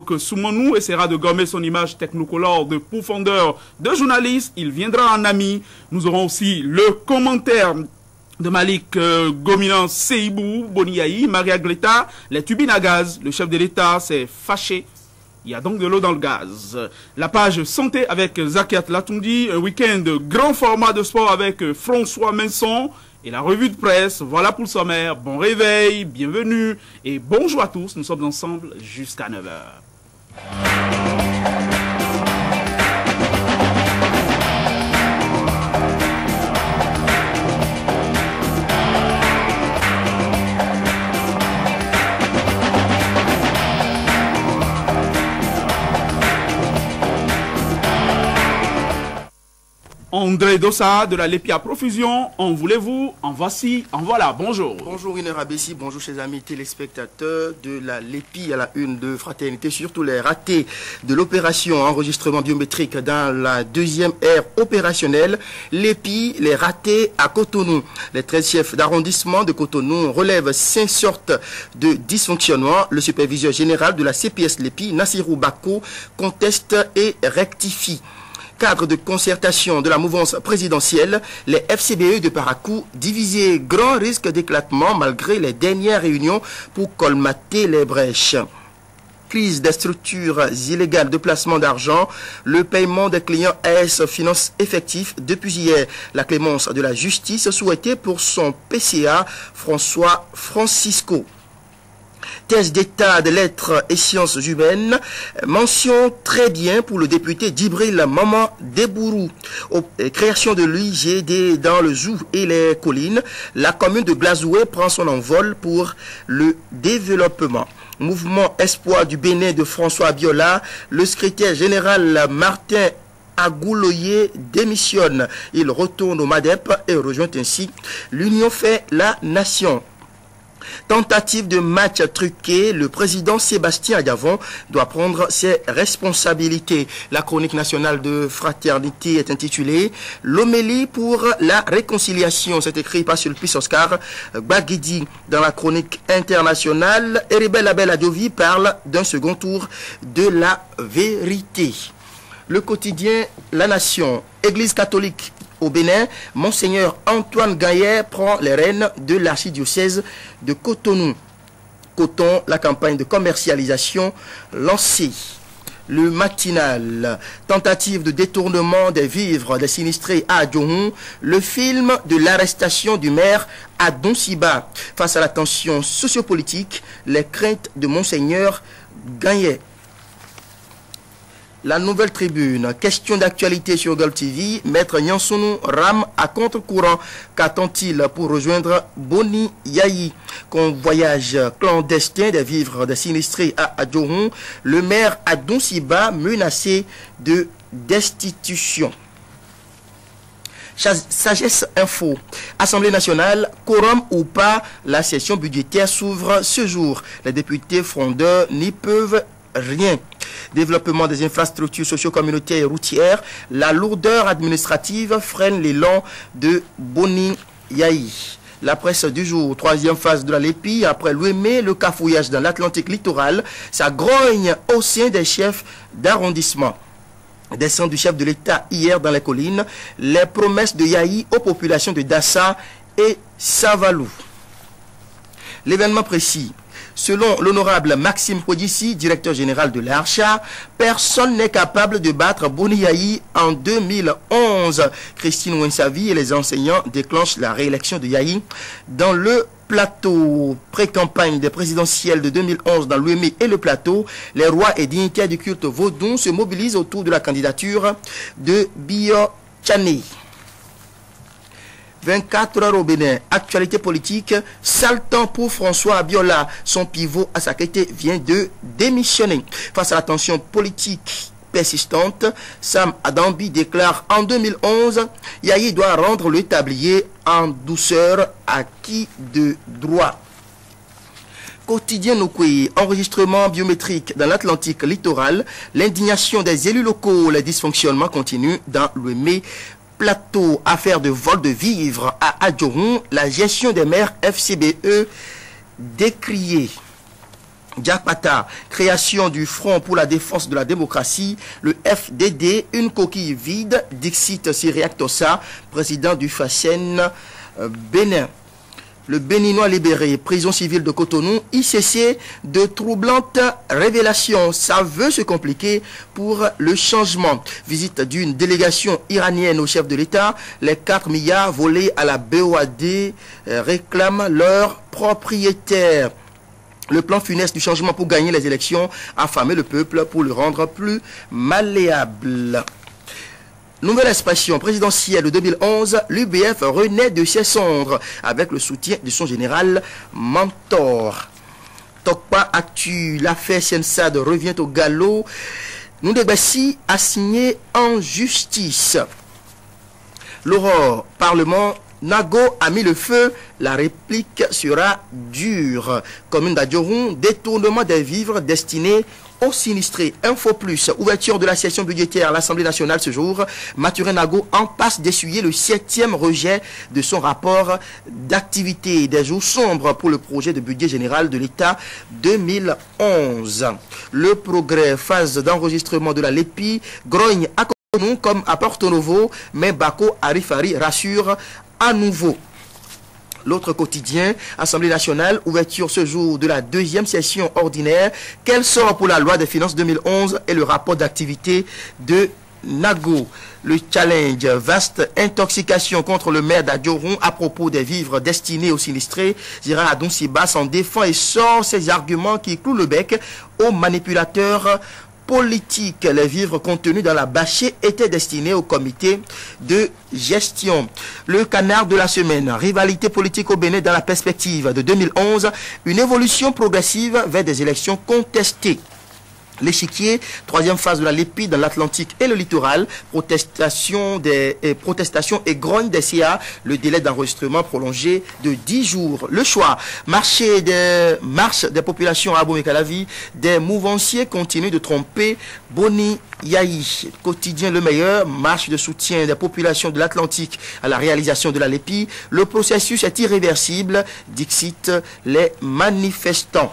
Farouk Soumanou essaiera de gommer son image technocolore de pourfendeur de journaliste. Il viendra en ami. Nous aurons aussi le commentaire de Malik Gominan Seibou, Boniaï, Maria Gleta, les turbines à gaz. Le chef de l'État s'est fâché. Il y a donc de l'eau dans le gaz. La page santé avec Zakiat Latoundi, un week-end grand format de sport avec François Menson et la revue de presse. Voilà pour le sommaire. Bon réveil, bienvenue et bonjour à tous. Nous sommes ensemble jusqu'à 9h. André Dossa de la Lépi à profusion, en voulez-vous, en voici, en voilà, bonjour. Bonjour Iner Abessi, bonjour chers amis téléspectateurs de la Lépi à la une de Fraternité, surtout les ratés de l'opération enregistrement biométrique dans la deuxième ère opérationnelle. Lépi, les ratés à Cotonou. Les 13 chefs d'arrondissement de Cotonou relèvent 5 sortes de dysfonctionnements. Le superviseur général de la CPS Lépi, Nassirou Bako, conteste et rectifie. Cadre de concertation de la mouvance présidentielle, les FCBE de Parakou divisés, grand risque d'éclatement malgré les dernières réunions pour colmater les brèches. Crise des structures illégales de placement d'argent, le paiement des clients AS Finance effectif depuis hier. La clémence de la justice souhaitée pour son PCA François Francisco. Thèse d'état de lettres et sciences humaines, mention très bien pour le député Djibril Maman Debourou. Création de l'UIGD dans le Zou et les collines, la commune de Glazoué prend son envol pour le développement. Mouvement Espoir du Bénin de François Abiola, le secrétaire général Martin Agouloyer démissionne. Il retourne au MADEP et rejoint ainsi l'Union fait la nation. Tentative de match truqué, le président Sébastien Adjavon doit prendre ses responsabilités. La chronique nationale de Fraternité est intitulée « L'homélie pour la réconciliation ». C'est écrit par Sulpice Oscar Baguidi. Dans la chronique internationale, Eribel Abel Adovi parle d'un second tour de la vérité. Le quotidien La Nation, Église catholique au Bénin, Monseigneur Antoine Gaillet prend les rênes de l'archidiocèse de Cotonou. Coton, la campagne de commercialisation lancée. Le matinal, tentative de détournement des vivres des sinistrés à Adjohun, le film de l'arrestation du maire à Donsiba. Face à la tension sociopolitique, les craintes de Monseigneur Gaillet. La Nouvelle Tribune, question d'actualité sur Gulf TV, Maître Nyansounou rame à contre-courant. Qu'attend-il pour rejoindre Boni Yayi? Convoyage clandestin des vivres des sinistrés à Adjohun, le maire à Donsiba menacé de destitution. Sagesse Info, Assemblée nationale, quorum ou pas, la session budgétaire s'ouvre ce jour. Les députés frondeurs n'y peuvent rien. Développement des infrastructures socio-communautaires et routières, la lourdeur administrative freine l'élan de Boni Yayi. La presse du jour, troisième phase de la Lépi, après l'Ouémé, le cafouillage dans l'Atlantique littoral, ça grogne au sein des chefs d'arrondissement. Descente du chef de l'État hier dans les collines, les promesses de Yayi aux populations de Dassa et Savalou. L'événement précis. Selon l'honorable Maxime Podissi, directeur général de l'Archa, personne n'est capable de battre Boni Yayi en 2011. Christine Wensavi et les enseignants déclenchent la réélection de Yayi dans le plateau. Pré-campagne des présidentielles de 2011 dans l'Ouémé et le plateau, les rois et dignitaires du culte vaudou se mobilisent autour de la candidature de Bio Tchané. 24 heures au Bénin, actualité politique, sale temps pour François Abiola. Son pivot à sa quête vient de démissionner. Face à la tension politique persistante, Sam Adambi déclare en 2011, Yayi doit rendre le tablier en douceur acquis de droit. Quotidien Nokwe, enregistrement biométrique dans l'Atlantique littoral, l'indignation des élus locaux, les dysfonctionnements continuent dans l'Ouémé. Plateau, affaire de vol de vivres à Adjohun, la gestion des maires FCBE décriée. Diakpata, création du Front pour la défense de la démocratie, le FDD, une coquille vide, Dixit Siriaktosa, président du FACEN Bénin. Le Béninois libéré, prison civile de Cotonou, ICC, de troublantes révélations. Ça veut se compliquer pour le changement. Visite d'une délégation iranienne au chef de l'État. Les 4 milliards volés à la BOAD réclament leur propriétaire. Le plan funeste du changement pour gagner les élections, affamer le peuple pour le rendre plus malléable. Nouvelle expression présidentielle de 2011, l'UBF renaît de ses cendres avec le soutien de son général mentor. Tokpa Actu, l'affaire Siensad revient au galop. Noundébassi a signé en justice. L'aurore, Parlement, Nago a mis le feu, la réplique sera dure. Commune d'Adjoron, détournement des vivres destinés aux sinistrés. Info Plus, ouverture de la session budgétaire à l'Assemblée nationale ce jour. Mathurin Nago en passe d'essuyer le 7e rejet de son rapport d'activité. Des jours sombres pour le projet de budget général de l'État 2011. Le progrès, phase d'enregistrement de la LEPI, grogne à Cotonou comme à Porto Novo, mais Bako Arifari rassure à nouveau. L'autre quotidien, Assemblée nationale, ouverture ce jour de la 2e session ordinaire. Quel sort pour la loi des finances 2011 et le rapport d'activité de Nago. Le challenge, vaste intoxication contre le maire d'Adjoron à propos des vivres destinés aux sinistrés. Gérard Adonsiba s'en défend et sort ses arguments qui clouent le bec aux manipulateurs politique. Les vivres contenus dans la bâchée étaient destinés au comité de gestion. Le canard de la semaine, rivalité politique au Bénin dans la perspective de 2011, une évolution progressive vers des élections contestées. L'échiquier, 3e phase de la LEPI dans l'Atlantique et le littoral, protestation et grogne des CA, le délai d'enregistrement prolongé de 10 jours. Le choix, marche des populations à Abomey-Calavi, des mouvanciers continuent de tromper Boni Yahi. Quotidien Le Meilleur, marche de soutien des populations de l'Atlantique à la réalisation de la LEPI. Le processus est irréversible, dixit les manifestants.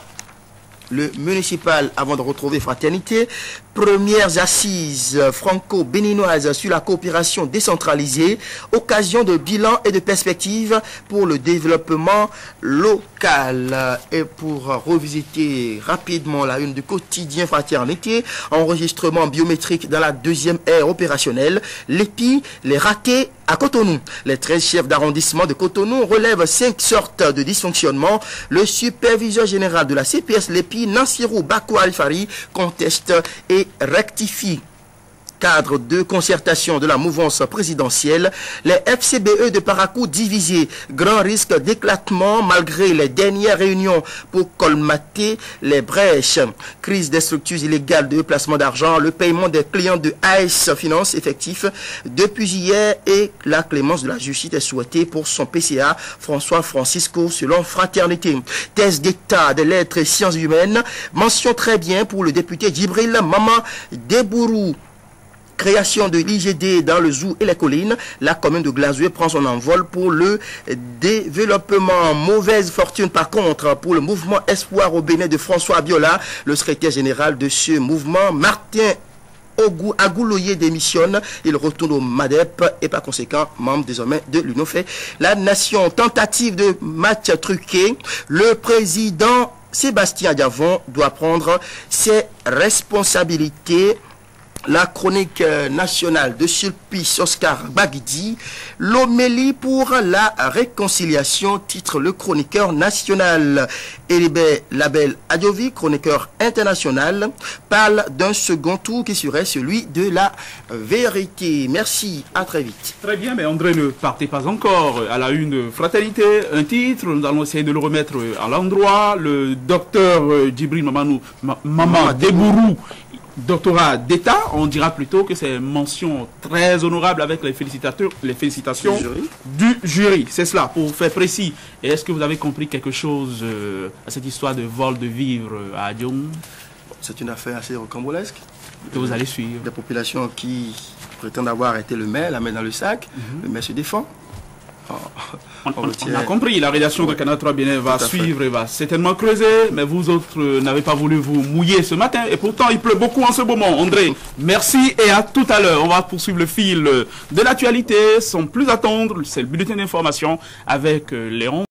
Le municipal, avant de retrouver Fraternité, premières assises franco-béninoises sur la coopération décentralisée, occasion de bilan et de perspectives pour le développement local. Et pour revisiter rapidement la une du quotidien Fraternité, enregistrement biométrique dans la 2e ère opérationnelle, l'EPI, les ratés à Cotonou. Les 13 chefs d'arrondissement de Cotonou relèvent 5 sortes de dysfonctionnements. Le superviseur général de la CPS l'EPI, Nansirou Bako Alfari, conteste et rectifie. Cadre de concertation de la mouvance présidentielle, les FCBE de Parakou divisés, grand risque d'éclatement malgré les dernières réunions pour colmater les brèches. Crise des structures illégales de placement d'argent, le paiement des clients de AS Finance effectif depuis hier et la clémence de la justice est souhaitée pour son PCA François Francisco selon Fraternité. Thèse d'état des lettres et sciences humaines, mention très bien pour le député Djibril Maman Debourou. Création de l'IGD dans le Zou et les collines, la commune de Glazoué prend son envol pour le développement. Mauvaise fortune par contre pour le mouvement Espoir au Bénin de François Abiola, le secrétaire général de ce mouvement, Martin Agouloye démissionne, il retourne au MADEP et par conséquent membre désormais de l'UNOFE. La nation, tentative de match truqué, le président Sébastien Diavon doit prendre ses responsabilités. La chronique nationale de Sulpice Oscar Bagidi, l'homélie pour la réconciliation, titre le chroniqueur national. Elibé Label Adjovi, chroniqueur international, parle d'un second tour qui serait celui de la vérité. Merci, à très vite. Très bien, mais André, ne partez pas encore à la une Fraternité. Un titre, nous allons essayer de le remettre à l'endroit. Le docteur Djibril Maman Debourou, doctorat d'État, on dira plutôt que c'est mention très honorable avec les félicitations du jury. C'est cela, pour faire précis. Et est-ce que vous avez compris quelque chose à cette histoire de vol de vivres à Adjoum? C'est une affaire assez rocambolesque. Que vous allez suivre. Des populations qui prétendent avoir été le maire, la main dans le sac. Le maire se défend On a compris, la rédaction de Canal 3 Bénin va suivre et va certainement creuser, mais vous autres n'avez pas voulu vous mouiller ce matin, et pourtant il pleut beaucoup en ce moment. André, merci et à tout à l'heure. On va poursuivre le fil de l'actualité, sans plus attendre, c'est le bulletin d'information avec Léon.